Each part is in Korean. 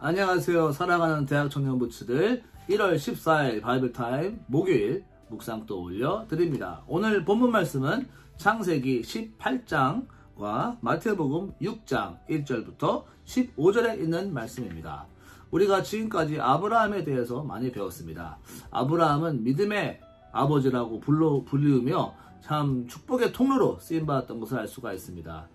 안녕하세요. 사랑하는 대학 청년 부츠들, 1월 14일 바이블타임 목요일 묵상 또 올려드립니다. 오늘 본문 말씀은 창세기 18장과 마태복음 6장 1절부터 15절에 있는 말씀입니다. 우리가 지금까지 아브라함에 대해서 많이 배웠습니다. 아브라함은 믿음의 아버지라고 불리우며 참 축복의 통로로 쓰임받았던 것을 알 수가 있습니다.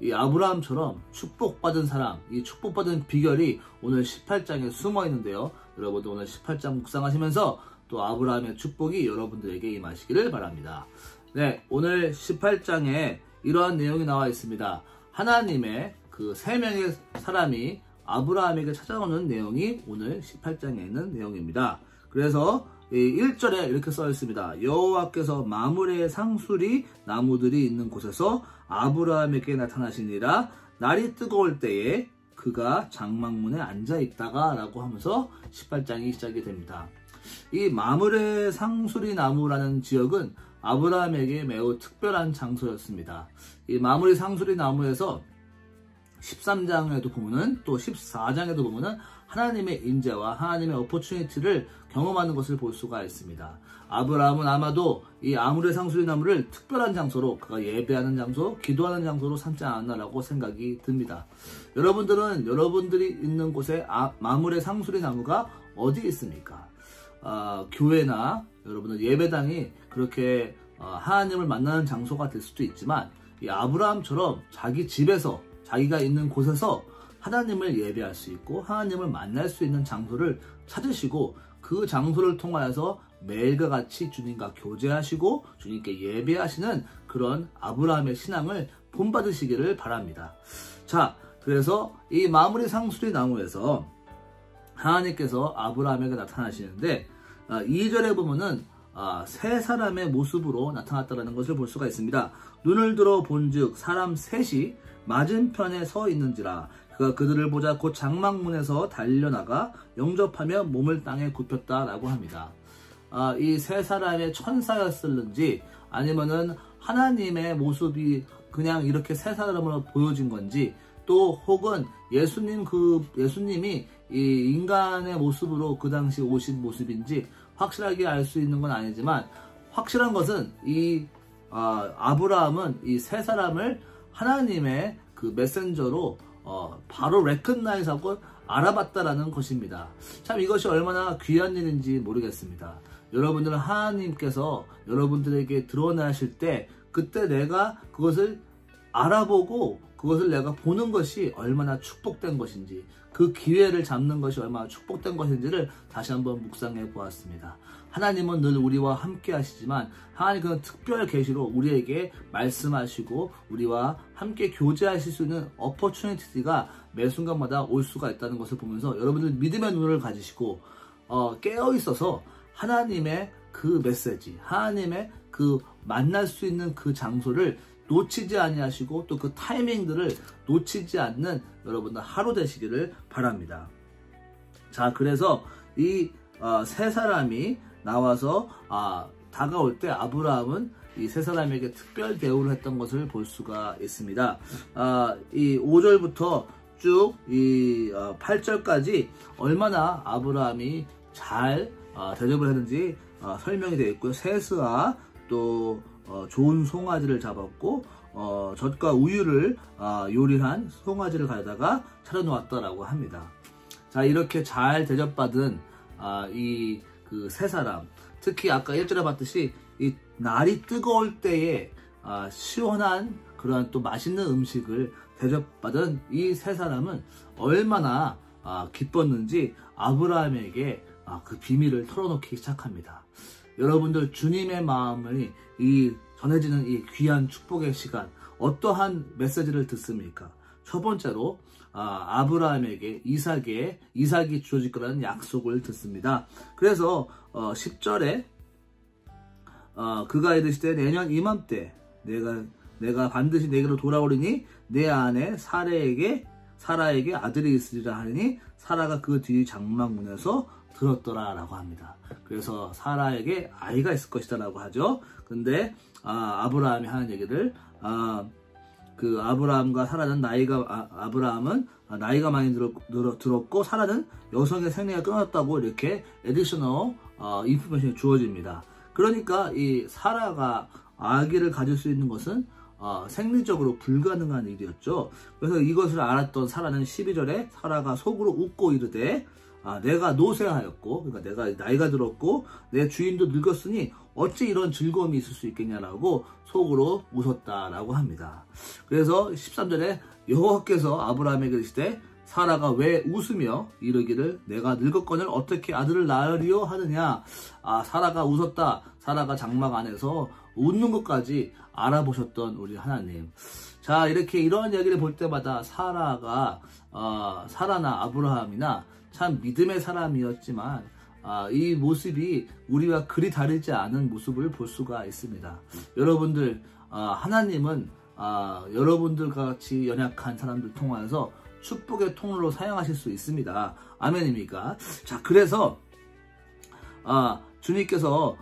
이 아브라함처럼 축복받은 사람, 이 축복받은 비결이 오늘 18장에 숨어 있는데요. 여러분들 오늘 18장 묵상하시면서 또 아브라함의 축복이 여러분들에게 임하시기를 바랍니다. 네, 오늘 18장에 이러한 내용이 나와 있습니다. 하나님의 그 3명의 사람이 아브라함에게 찾아오는 내용이 오늘 18장에 있는 내용입니다. 그래서 1절에 이렇게 써 있습니다. 여호와께서 마므레 상수리 나무들이 있는 곳에서 아브라함에게 나타나시니라. 날이 뜨거울 때에 그가 장막문에 앉아 있다가 라고 하면서 18장이 시작이 됩니다. 이 마므레 상수리 나무라는 지역은 아브라함에게 매우 특별한 장소였습니다. 이 마므레 상수리 나무에서 13장에도 보면은 또 14장에도 보면은 하나님의 인재와 하나님의 오퍼추니티를 경험하는 것을 볼 수가 있습니다. 아브라함은 아마도 이 아므레 상수리 나무를 특별한 장소로 그가 예배하는 장소, 기도하는 장소로 삼지 않았나라고 생각이 듭니다. 여러분들은 여러분들이 있는 곳에 마므레 상수리 나무가 어디 있습니까? 교회나 여러분들 예배당이 그렇게 하나님을 만나는 장소가 될 수도 있지만 이 아브라함처럼 자기 집에서 자기가 있는 곳에서 하나님을 예배할 수 있고 하나님을 만날 수 있는 장소를 찾으시고 그 장소를 통하여서 매일과 같이 주님과 교제하시고 주님께 예배하시는 그런 아브라함의 신앙을 본받으시기를 바랍니다. 자, 그래서 이 마므레 상수리 나무에서 하나님께서 아브라함에게 나타나시는데 2절에 보면은 세 사람의 모습으로 나타났다는 것을 볼 수가 있습니다. 눈을 들어 본즉 사람 셋이 맞은편에 서 있는지라. 그가 그들을 보자 곧 장막문에서 달려나가 영접하며 몸을 땅에 굽혔다라고 합니다. 이 세 사람의 천사였을는지 아니면은 하나님의 모습이 그냥 이렇게 세 사람으로 보여진 건지 또 혹은 예수님이 이 인간의 모습으로 그 당시 오신 모습인지 확실하게 알 수 있는 건 아니지만 확실한 것은 이 아브라함은 이 세 사람을 하나님의 그 메신저로 바로 레커나이즈하고 알아봤다라는 것입니다. 참 이것이 얼마나 귀한 일인지 모르겠습니다. 여러분들은 하나님께서 여러분들에게 드러나실 때 그때 내가 그것을 알아보고 그것을 내가 보는 것이 얼마나 축복된 것인지 그 기회를 잡는 것이 얼마나 축복된 것인지를 다시 한번 묵상해 보았습니다. 하나님은 늘 우리와 함께 하시지만 하나님은 특별 계시로 우리에게 말씀하시고 우리와 함께 교제하실 수 있는 어퍼추니티가 매 순간마다 올 수가 있다는 것을 보면서 여러분들 믿음의 눈을 가지시고 깨어 있어서 하나님의 그 메시지, 하나님의 그 만날 수 있는 그 장소를 놓치지 아니하시고 또 그 타이밍들을 놓치지 않는 여러분들 하루 되시기를 바랍니다. 자, 그래서 이 세 사람이 나와서 다가올 때 아브라함은 이 세 사람에게 특별 대우를 했던 것을 볼 수가 있습니다. 이 5절부터 쭉 이 8절까지 얼마나 아브라함이 잘 대접을 했는지 설명이 되어 있고요. 세스와 또 좋은 송아지를 잡았고 젖과 우유를 요리한 송아지를 가져다가 차려놓았다라고 합니다. 자, 이렇게 잘 대접받은 이 그 세 사람, 특히 아까 1절에 봤듯이 이 날이 뜨거울 때에 시원한 그러한 또 맛있는 음식을 대접받은 이 세 사람은 얼마나 기뻤는지 아브라함에게 그 비밀을 털어놓기 시작합니다. 여러분들 주님의 마음이 전해지는 이 귀한 축복의 시간 어떠한 메시지를 듣습니까? 첫 번째로 아브라함에게 이삭이 주어질 거라는 약속을 듣습니다. 그래서 10절에 그가 이르시되 내년 이맘때 내가 반드시 내게로 돌아오리니 내 아내 사라에게 아들이 있으리라 하니 사라가 그 뒤 장막문에서 들었더라 라고 합니다. 그래서 사라에게 아이가 있을 것이다 라고 하죠. 근데 아브라함이 하는 얘기를 그 아브라함과 사라는 아브라함은 나이가 많이 들었고 사라는 여성의 생리가 끊었다고 이렇게 에디셔널 인포메이션이 주어집니다. 그러니까 이 사라가 아기를 가질 수 있는 것은 생리적으로 불가능한 일이었죠. 그래서 이것을 알았던 사라는 12절에 사라가 속으로 웃고 이르되 내가 노쇠하였고, 그러니까 내가 나이가 들었고 내 주인도 늙었으니 어찌 이런 즐거움이 있을 수 있겠냐라고 속으로 웃었다라고 합니다. 그래서 13절에 여호와께서 아브라함에게 이르시되 사라가 왜 웃으며 이르기를 내가 늙었거늘 어떻게 아들을 낳으리요 하느냐. 사라가 웃었다. 사라가 장막 안에서 웃는 것까지 알아보셨던 우리 하나님. 자, 이렇게 이런 이야기를 볼 때마다 사라나 아브라함이나 참 믿음의 사람이었지만 이 모습이 우리와 그리 다르지 않은 모습을 볼 수가 있습니다. 여러분들, 하나님은 여러분들 같이 연약한 사람들 통해서 축복의 통로로 사용하실 수 있습니다. 아멘입니까? 자, 그래서 주님께서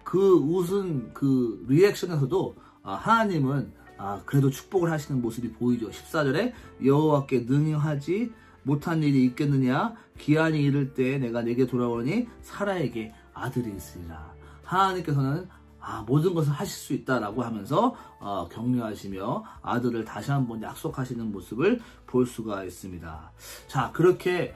그 웃은 그 리액션에서도 하나님은 그래도 축복을 하시는 모습이 보이죠. 14절에 여호와께 능하지 못한 일이 있겠느냐. 기한이 이를 때 내가 내게 돌아오니 사라에게 아들이 있으리라. 하나님께서는 모든 것을 하실 수 있다라고 하면서 격려하시며 아들을 다시 한번 약속하시는 모습을 볼 수가 있습니다. 자, 그렇게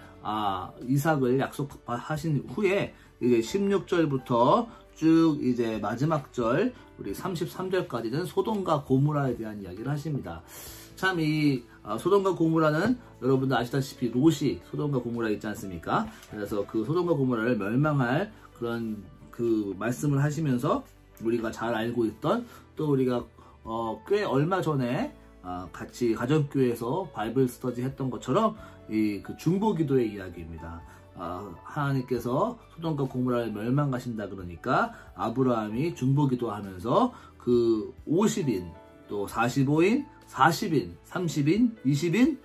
이삭을 약속하신 후에 이제 16절부터 쭉 이제 마지막 절 우리 33절까지는 소돔과 고모라에 대한 이야기를 하십니다. 참 이 소돔과 고모라는 여러분들 아시다시피 롯이 소돔과 고모라 있지 않습니까? 그래서 그 소돔과 고모라를 멸망할 그런 그 말씀을 하시면서 우리가 잘 알고 있던, 또 우리가 꽤 얼마 전에 같이 가정교회에서 바이블 스터디 했던 것처럼 이 그 중보기도의 이야기입니다. 하나님께서 소돔과 고모라를 멸망하신다 그러니까 아브라함이 중보기도하면서 그 50인 또 45인 40인 30인 20인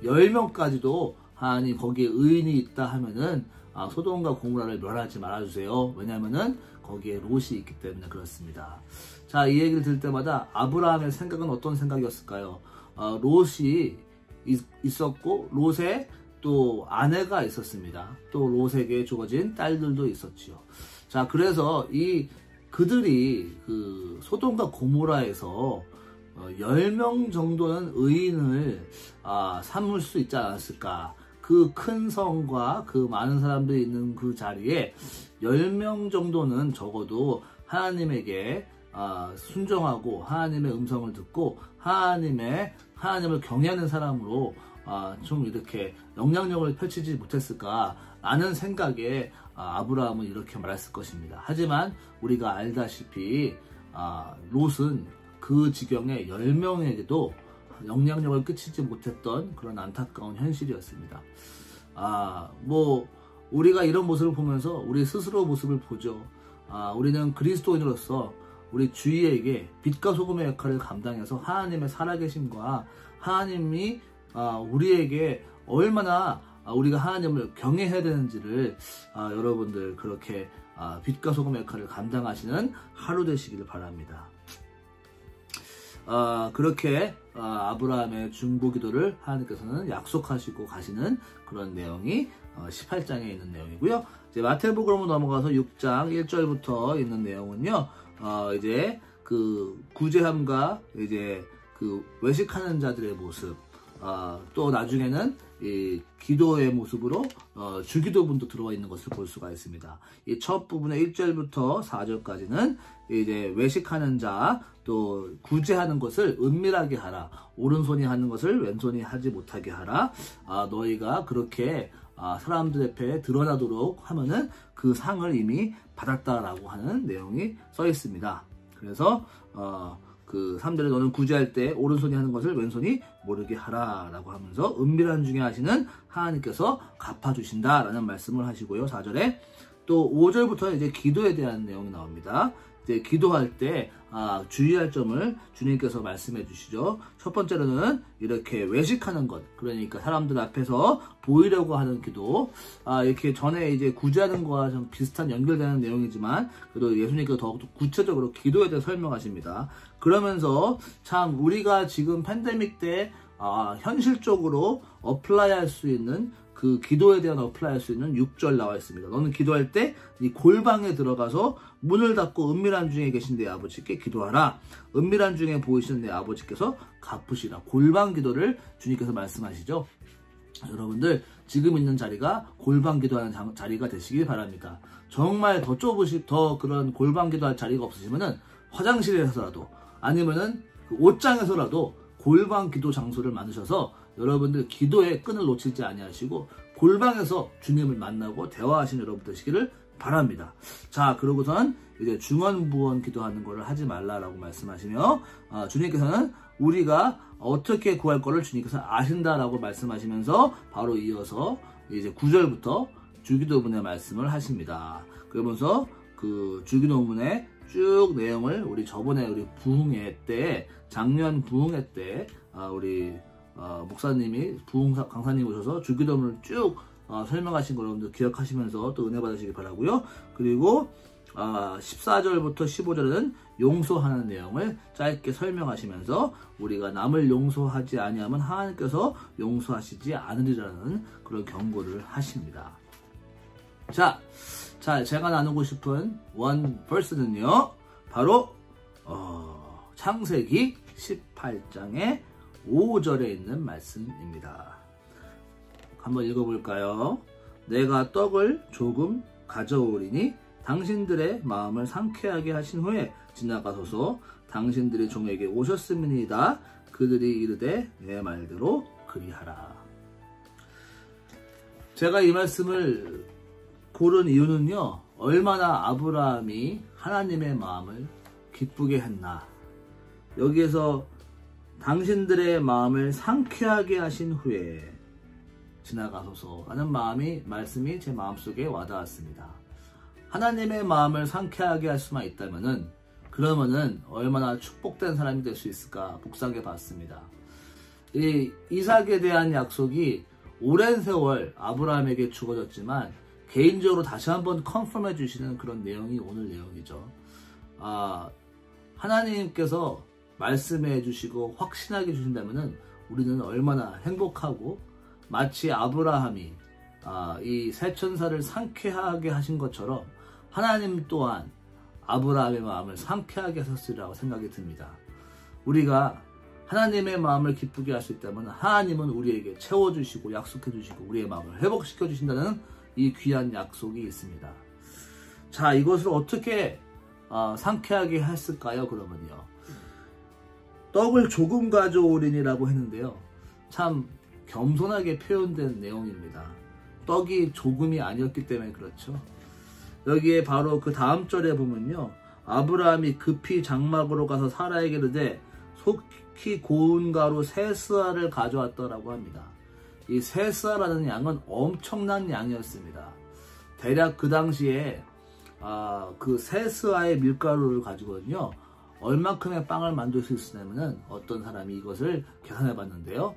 10명까지도 하나님 거기에 의인이 있다 하면은 소돔과 고모라를 멸하지 말아주세요. 왜냐하면은 거기에 롯이 있기 때문에 그렇습니다. 자, 이 얘기를 들을 때마다 아브라함의 생각은 어떤 생각이었을까요? 롯이 있었고 롯의 또 아내가 있었습니다. 또 롯에게 주어진 딸들도 있었지요. 자, 그래서 그들이 그 소돔과 고모라에서 10명 정도는 의인을 삼을 수 있지 않았을까. 그 큰 성과 그 많은 사람들이 있는 그 자리에 10명 정도는 적어도 하나님에게 순종하고 하나님의 음성을 듣고 하나님을 경외하는 사람으로 좀 이렇게 영향력을 펼치지 못했을까 라는 생각에 아브라함은 이렇게 말했을 것입니다. 하지만 우리가 알다시피 롯은 그 지경에 10명에게도 영향력을 끼치지 못했던 그런 안타까운 현실이었습니다. 우리가 이런 모습을 보면서 우리 스스로 모습을 보죠. 우리는 그리스도인으로서 우리 주위에게 빛과 소금의 역할을 감당해서 하나님의 살아계심과 하나님이 우리에게 얼마나 우리가 하나님을 경외해야 되는지를 여러분들 그렇게 빛과 소금의 역할을 감당하시는 하루 되시기를 바랍니다. 그렇게 아브라함의 중보기도를 하나님께서는 약속하시고 가시는 그런 내용이 18장에 있는 내용이고요. 이제 마태복음으로 넘어가서 6장 1절부터 있는 내용은요. 이제 그 구제함과 이제 그 외식하는 자들의 모습, 또 나중에는 이 기도의 모습으로 주기도분도 들어와 있는 것을 볼 수가 있습니다. 이 첫 부분의 1절부터 4절까지는 이제 외식하는 자, 또 구제하는 것을 은밀하게 하라. 오른손이 하는 것을 왼손이 하지 못하게 하라. 너희가 그렇게 사람들 앞에 드러나도록 하면은 그 상을 이미 받았다라고 하는 내용이 써 있습니다. 그래서 그 3절에 너는 구제할 때 오른손이 하는 것을 왼손이 모르게 하라라고 하면서 은밀한 중에 하시는 하나님께서 갚아주신다라는 말씀을 하시고요. 4절에 또 5절부터 이제 기도에 대한 내용이 나옵니다. 이제 기도할 때 주의할 점을 주님께서 말씀해 주시죠. 첫 번째로는 이렇게 외식하는 것, 그러니까 사람들 앞에서 보이려고 하는 기도, 이렇게 전에 이제 구제하는 거와 좀 비슷한 연결되는 내용이지만 그래도 예수님께서 더욱더 구체적으로 기도에 대해 설명하십니다. 그러면서 참 우리가 지금 팬데믹 때 현실적으로 어플라이할 수 있는 그 기도에 대한 어플라이할 수 있는 6절 나와 있습니다. 너는 기도할 때 이 골방에 들어가서 문을 닫고 은밀한 중에 계신 내 아버지께 기도하라. 은밀한 중에 보이시는 내 아버지께서 갚으시라. 골방 기도를 주님께서 말씀하시죠. 여러분들 지금 있는 자리가 골방 기도하는 자리가 되시길 바랍니다. 정말 더 그런 골방 기도할 자리가 없으시면은 화장실에서라도 아니면은 그 옷장에서라도 골방 기도 장소를 만드셔서 여러분들 기도의 끈을 놓치지 아니하시고 골방에서 주님을 만나고 대화하시는 여러분 되시기를 바랍니다. 자, 그러고선 이제 중언부언 기도하는 것을 하지 말라라고 말씀하시며 주님께서는 우리가 어떻게 구할 거를 주님께서 아신다라고 말씀하시면서 바로 이어서 이제 9절부터 주기도문의 말씀을 하십니다. 그러면서 그 주기도문의 쭉 내용을 우리 저번에 우리 부흥회 때 작년 부흥회 때 우리 목사님이 강사님 오셔서 주기도문을 쭉 설명하신 거 여러분들 기억하시면서 또 은혜 받으시기 바라고요. 그리고 14절부터 15절은 용서하는 내용을 짧게 설명하시면서 우리가 남을 용서하지 아니하면 하나님께서 용서하시지 않으리라는 그런 경고를 하십니다. 자, 제가 나누고 싶은 원 버스는요, 바로 창세기 18장의 5절에 있는 말씀입니다. 한번 읽어볼까요? 내가 떡을 조금 가져오리니 당신들의 마음을 상쾌하게 하신 후에 지나가소서. 당신들이 종에게 오셨음이니이다. 그들이 이르되 내 말대로 그리하라. 제가 이 말씀을 고른 이유는요, 얼마나 아브라함이 하나님의 마음을 기쁘게 했나. 여기에서 당신들의 마음을 상쾌하게 하신 후에 지나가소서 라는 말씀이 제 마음속에 와닿았습니다. 하나님의 마음을 상쾌하게 할 수만 있다면은 그러면은 얼마나 축복된 사람이 될 수 있을까 묵상해 봤습니다. 이 이삭에 대한 약속이 오랜 세월 아브라함에게 주어졌지만 개인적으로 다시 한번 컨펌해 주시는 그런 내용이 오늘 내용이죠. 하나님께서 말씀해 주시고 확신하게 주신다면은 우리는 얼마나 행복하고 마치 아브라함이 이 새천사를 상쾌하게 하신 것처럼 하나님 또한 아브라함의 마음을 상쾌하게 하셨으리라고 생각이 듭니다. 우리가 하나님의 마음을 기쁘게 할 수 있다면 하나님은 우리에게 채워주시고 약속해주시고 우리의 마음을 회복시켜주신다는 이 귀한 약속이 있습니다. 자, 이것을 어떻게 상쾌하게 했을까요? 그러면요, 떡을 조금 가져오리니라고 했는데요, 참 겸손하게 표현된 내용입니다. 떡이 조금이 아니었기 때문에 그렇죠. 여기에 바로 그 다음 절에 보면요, 아브라함이 급히 장막으로 가서 사라에게 이르되 속히 고운 가루 세스아를 가져왔더라고 합니다. 이 세스아라는 양은 엄청난 양이었습니다. 대략 그 당시에 그 세스아의 밀가루를 가지고는요, 얼만큼의 빵을 만들 수 있으냐면은 어떤 사람이 이것을 계산해 봤는데요,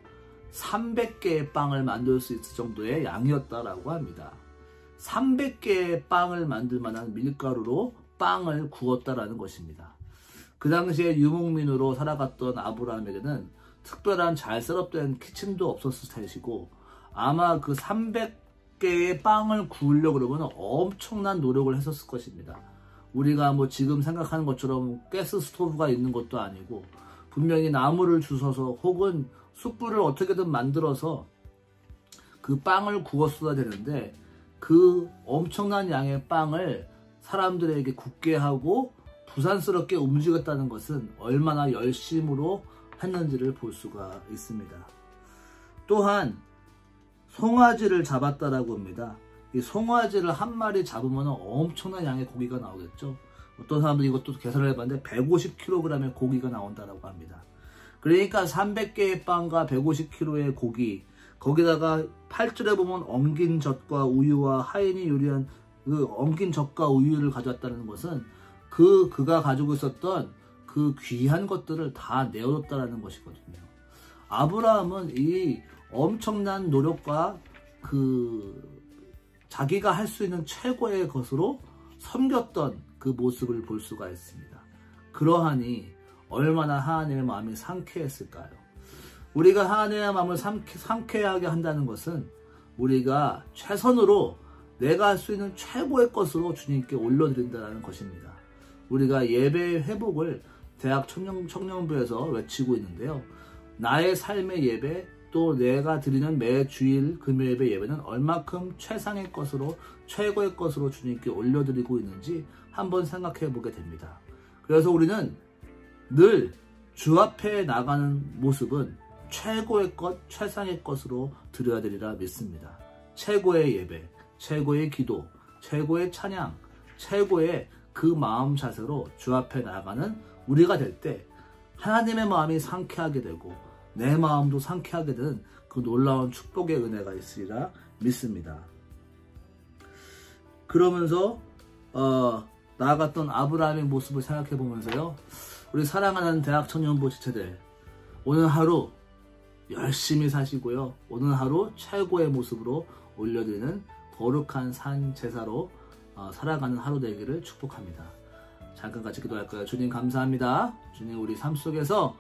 300개의 빵을 만들 수 있을 정도의 양이었다라고 합니다. 300개의 빵을 만들 만한 밀가루로 빵을 구웠다라는 것입니다. 그 당시에 유목민으로 살아갔던 아브라함에게는 특별한 잘 셋업된 키친도 없었을 것이고 아마 그 300개의 빵을 구우려고 그러면 엄청난 노력을 했었을 것입니다. 우리가 뭐 지금 생각하는 것처럼 가스 스토브가 있는 것도 아니고 분명히 나무를 주워서 혹은 숯불을 어떻게든 만들어서 그 빵을 구웠어야 되는데 그 엄청난 양의 빵을 사람들에게 굽게 하고 부산스럽게 움직였다는 것은 얼마나 열심으로 했는지를 볼 수가 있습니다. 또한 송아지를 잡았다라고 합니다. 이 송아지를 한 마리 잡으면 엄청난 양의 고기가 나오겠죠. 어떤 사람들이 이것도 계산을 해봤는데 150kg의 고기가 나온다라고 합니다. 그러니까 300개의 빵과 150kg의 고기, 거기다가 8절에 보면 엉긴 젖과 우유와 하인이 요리한 그 엉긴 젖과 우유를 가져왔다는 것은 그가 가지고 있었던 그 귀한 것들을 다 내어줬다라는 것이거든요. 아브라함은 이 엄청난 노력과 자기가 할 수 있는 최고의 것으로 섬겼던 그 모습을 볼 수가 있습니다. 그러하니 얼마나 하나님의 마음이 상쾌했을까요? 우리가 하나님의 마음을 상쾌하게 한다는 것은 우리가 최선으로 내가 할 수 있는 최고의 것으로 주님께 올려드린다는 것입니다. 우리가 예배의 회복을 대학 청년부에서 외치고 있는데요. 나의 삶의 예배, 또 내가 드리는 매 주일 금요일의 예배는 얼마큼 최상의 것으로, 최고의 것으로 주님께 올려드리고 있는지 한번 생각해 보게 됩니다. 그래서 우리는 늘 주 앞에 나가는 모습은 최고의 것, 최상의 것으로 드려야 되리라 믿습니다. 최고의 예배, 최고의 기도, 최고의 찬양, 최고의 그 마음 자세로 주 앞에 나가는 우리가 될 때 하나님의 마음이 상쾌하게 되고 내 마음도 상쾌하게 되는 그 놀라운 축복의 은혜가 있으리라 믿습니다. 그러면서 나아갔던 아브라함의 모습을 생각해 보면서요, 우리 사랑하는 대학 청년부 지체들, 오늘 하루 열심히 사시고요, 오늘 하루 최고의 모습으로 올려드리는 거룩한 산 제사로 살아가는 하루 되기를 축복합니다. 잠깐 같이 기도할까요? 주님 감사합니다. 주님, 우리 삶 속에서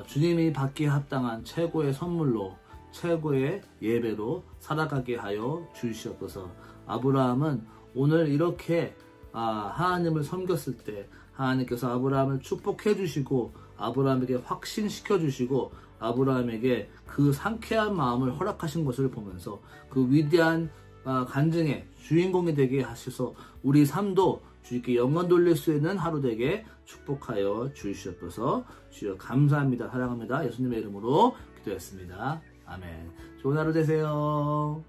주님이 받기에 합당한 최고의 선물로, 최고의 예배로 살아가게 하여 주시옵소서. 아브라함은 오늘 이렇게 하나님을 섬겼을 때 하나님께서 아브라함을 축복해 주시고 아브라함에게 확신시켜 주시고 아브라함에게 그 상쾌한 마음을 허락하신 것을 보면서 그 위대한 간증의 주인공이 되게 하셔서 우리 삶도 주님께 영광 돌릴 수 있는 하루 되게 축복하여 주시옵소서. 주여 감사합니다. 사랑합니다. 예수님의 이름으로 기도했습니다. 아멘. 좋은 하루 되세요.